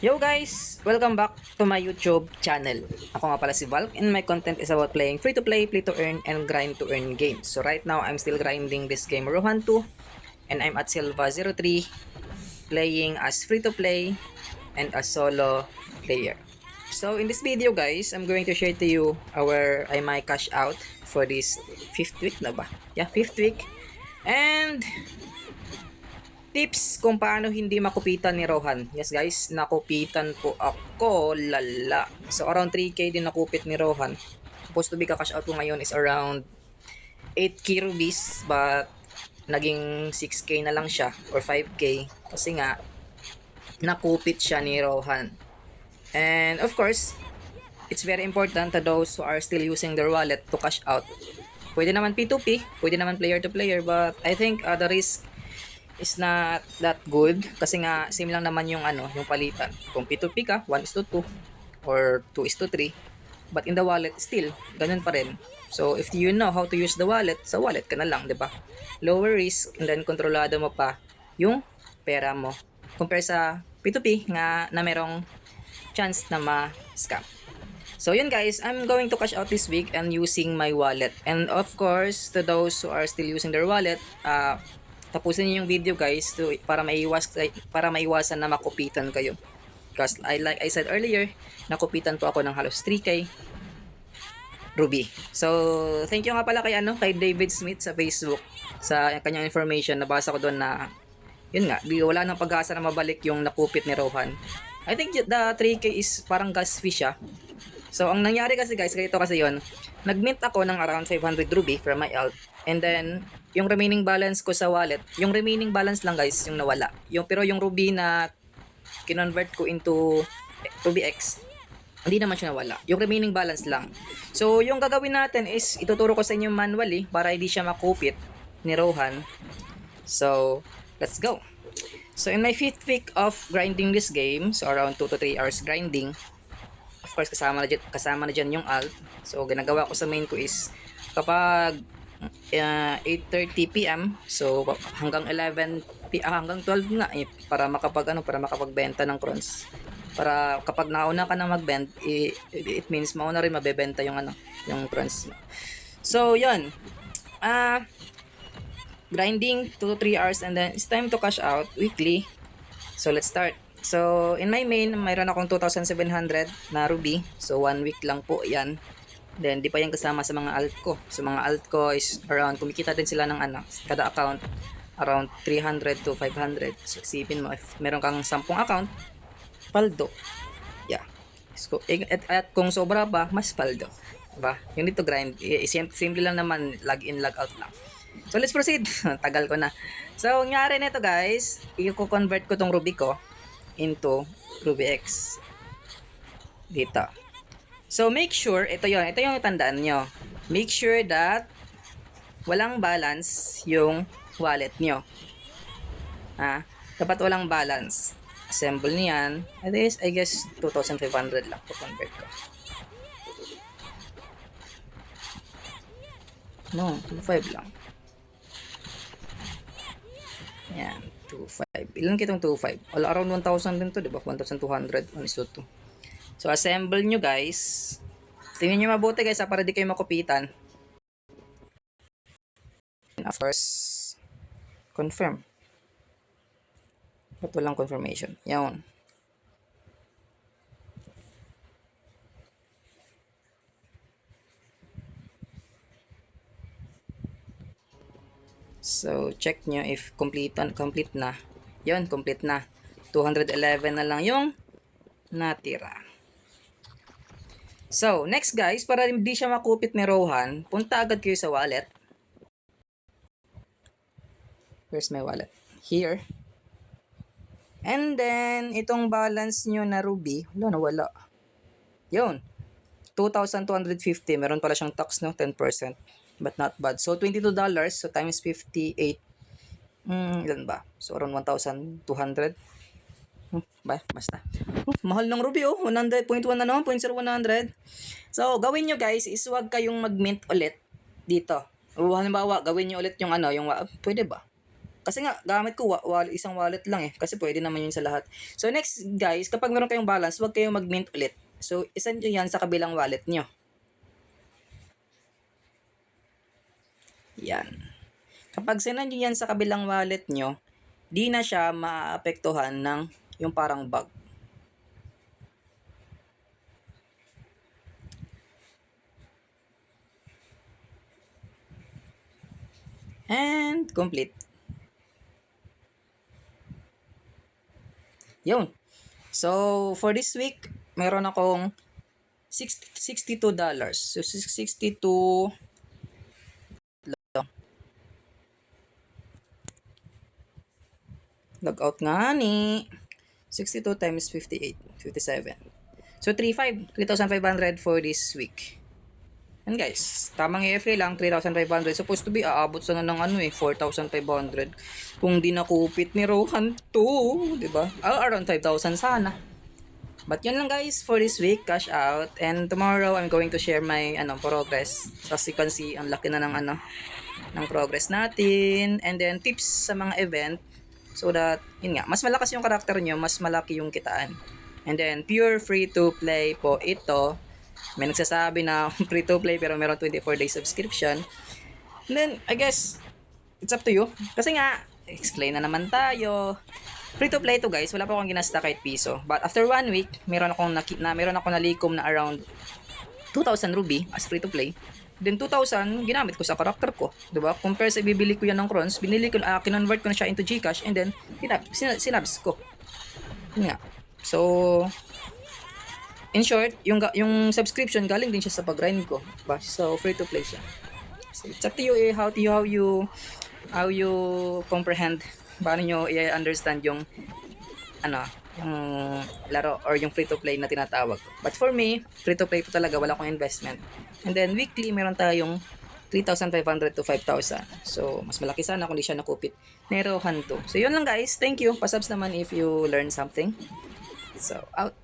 Yo guys! Welcome back to my YouTube channel. Ako nga pala si Valk and my content is about playing free-to-play, play-to-earn, and grind-to-earn games. So right now, I'm still grinding this game Rohan 2 and I'm at Silva 03 playing as free-to-play and as solo player. So in this video guys, I'm going to share to you our I might cash out for this 5th week na ba? Yeah, 5th week. And tips kung paano hindi makupitan ni Rohan. Yes guys, nakupitan po ako, lala. So around 3k din nakupit ni Rohan. Supposed to be ka-cash out ko ngayon is around 8k rupees, but naging 6k na lang siya or 5k kasi nga nakupit siya ni Rohan. And of course, it's very important to those who are still using their wallet to cash out. Pwede naman P2P, pwede naman player to player, but I think the risk is not that good kasi nga same lang naman yung yung palitan. Kung P2P ka, 1:2 or 2:3, but in the wallet still ganun pa rin. So if you know how to use the wallet, sa wallet ka na lang, 'di ba? Lower risk and then kontrolado mo pa yung pera mo compare sa P2P nga na merong chance na ma-scam. So yun guys, I'm going to cash out this week and using my wallet. And of course, to those who are still using their wallet, tapusin niyo yung video guys para maiwasan na makupitan kayo. Because like I said earlier, nakupitan po ako ng halos 3k Ruby. So, thank you nga pala kay David Smith sa Facebook sa kanyang information. Nabasa ko doon na yun nga, wala nang pag-asa na mabalik yung nakupit ni Rohan. I think the 3k is parang gas fee siya. So, ang nangyari kasi guys, ganito kasi yon. Nag-mint ako ng around 500 Ruby from my alt. And then, yung remaining balance ko sa wallet, yung remaining balance lang guys, yung nawala. Pero yung Ruby na kinonvert ko into Ruby X, hindi naman siya nawala. Yung remaining balance lang. So, yung gagawin natin is, ituturo ko sa inyo manually para hindi siya makupit ni Rohan. So, let's go. So, in my 5th week of grinding this game, so around 2 to 3 hours grinding, of course, kasama na dyan yung alt. So, ginagawa ko sa main ko is, kapag 8:30 PM, so hanggang 12 nga para makapagbenta ng crons. Para kapag nauna ka na magbend, it means mauna rin mabebenta yung yung crons. So, yun. Grinding 2 to 3 hours and then it's time to cash out weekly. So, let's start. So, in my main, mayroon akong 2,700 na Ruby. So, 1 week lang po yan. Then, di pa yan kasama sa mga alt ko. So, mga alt ko is around, kumikita din sila ng kada account, around 300 to 500. So, isipin mo, if meron kang 10 account, paldo. Yeah. So, at kung sobra pa, mas paldo. Diba? Yung dito grind, simple lang naman, log in, log out lang. So, let's proceed. Tagal ko na. So, nangyari nito guys, i-convert ko tong Ruby ko into Ruby X dito. So make sure, ito yung tandaan nyo. Make sure that walang balance yung wallet nyo. Dapat walang balance. Assemble niyan. At least, I guess 2,500 lang to convert ko. No, 2,500 lang. Yan, 2,500. Ilan kitong 2,500? All around 1,000 din to, diba? 1,200. 1:2. So, assemble nyo guys. Tingnan nyo mabuti guys para di kayo makupitan. And of course, confirm. Ba't walang confirmation? Yan. So, check nyo if complete na. Yan, complete na. 211 na lang yung natira. So, next guys, para hindi siya makupit ni Rohan, punta agad kayo sa wallet. Where's my wallet? Here. And then, itong balance nyo na Ruby, nawala. Yun. 2,250. Meron pala siyang tax, no? 10%. But not bad. So, $22. So, times 58. Ilan ba? So, around 1,200. Basta. Mahal ng Ruby, 100.1 na naman, 0.0100. So, gawin nyo guys, is huwag kayong mag-mint ulit dito. O, halimbawa, gawin nyo ulit yung pwede ba? Kasi nga, gamit ko isang wallet lang eh. Kasi pwede naman yun sa lahat. So next guys, kapag meron kayong balance, huwag kayong mag-mint ulit. So isend nyo yan sa kabilang wallet nyo. Yan. Kapag sinend nyo yan sa kabilang wallet nyo, di na siya maapektuhan ng yung parang bug. And complete. Yun. So, for this week, meron akong $62. So, 62 log out nga ni 62 times 58, 57. So, 3,500 for this week. And guys, tamang EFA lang, 3,500. Supposed to be, aabot sana ng 4,500. Kung di nakupit ni Rohan to, di ba? Around 5,000 sana. But yun lang guys for this week, cash out. And tomorrow, I'm going to share my progress. As you can see, ang laki na ng progress natin. And then, tips sa mga event. So that, yun nga, mas malakas yung karakter nyo, mas malaki yung kitaan. And then, pure free to play po ito. May nagsasabi na free to play pero meron 24 days subscription. And then, I guess, it's up to you. Kasi nga, explain na naman tayo. Free to play to guys, wala pa akong ginasta kahit piso. But after 1 week, meron akong nalikom na around 2,000 ruby as free to play. Then 2,000, ginamit ko sa karakter ko. Diba? Compare sa bibili ko yan ng crons, kinonvert ko na siya into Gcash and then, sinabs ko. Yun nga. So, in short, yung subscription galing din siya sa pag-grind ko. Diba? So, free to play siya. So, it's up to you how you comprehend, paano nyo i-understand yung laro or yung free to play na tinatawag. But for me, free to play po talaga, wala akong investment. And then weekly, meron tayong 3,500 to 5,000. So, mas malaki sana kung di siya nakupit. Nerohan to. So, yun lang guys. Thank you. Pasubs naman if you learn something. So, out.